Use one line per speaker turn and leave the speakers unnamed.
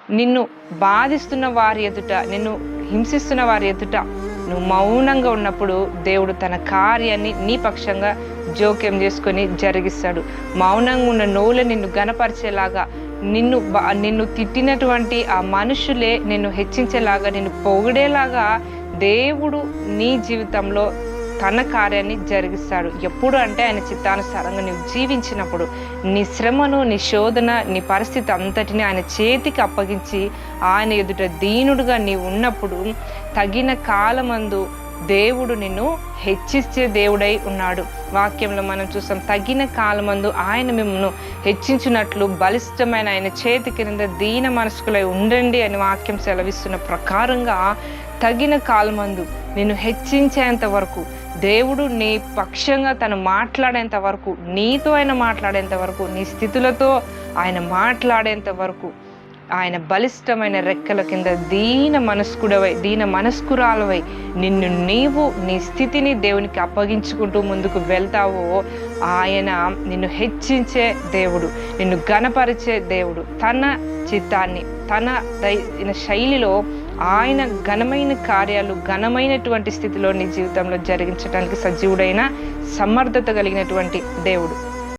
నిన్ను బాధిస్తున్న వారి ఎదుట, నిన్ను హింసిస్తున్న వారి ఎదుట నువ్వు మౌనంగా ఉన్నప్పుడు దేవుడు తన కార్యాన్ని నీ పక్షంగా జోక్యం చేసుకొని జరిగిస్తాడు. మౌనంగా ఉన్న నోలు నిన్ను గనపరిచేలాగా, నిన్ను తిట్టినటువంటి ఆ మనుషులే నిన్ను హెచ్చించేలాగా, నిన్ను పొగిడేలాగా దేవుడు నీ జీవితంలో తన కార్యాన్ని జరిగిస్తాడు. ఎప్పుడు అంటే ఆయన చిత్తానుసారంగా నువ్వు జీవించినప్పుడు, నీ శ్రమను, నీ శోధన, నీ పరిస్థితి అంతటిని ఆయన చేతికి అప్పగించి ఆయన ఎదుట దీనుడుగా నీవు ఉన్నప్పుడు తగిన కాలమందు దేవుడు నిన్ను హెచ్చించే దేవుడై ఉన్నాడు. వాక్యంలో మనం చూస్తాం, తగిన కాలమందు ఆయన మిమ్మల్ని హెచ్చించినట్లు బలిష్టమైన ఆయన చేతి కింద దీన మనస్కులై ఉండండి అని వాక్యం సెలవిస్తున్న ప్రకారంగా తగిన కాలమందు నిన్ను హెచ్చించేంత వరకు, దేవుడు నీ పక్షంగా తను మాట్లాడేంత వరకు, నీతో ఆయన మాట్లాడేంత వరకు, నీ స్థితులతో ఆయన మాట్లాడేంత వరకు ఆయన బలిష్టమైన రెక్కల కింద దీన మనస్కురాలవై నీవు నీ స్థితిని దేవునికి అప్పగించుకుంటూ ముందుకు వెళ్తావో ఆయన నిన్ను హెచ్చించే దేవుడు, నిన్ను ఘనపరిచే దేవుడు. తన చిత్తాన్ని తన శైలిలో ఆయన ఘనమైన కార్యాలు, ఘనమైనటువంటి స్థితిలో నీ జీవితంలో జరిగించడానికి సజీవుడైన సమర్థత కలిగినటువంటి దేవుడు.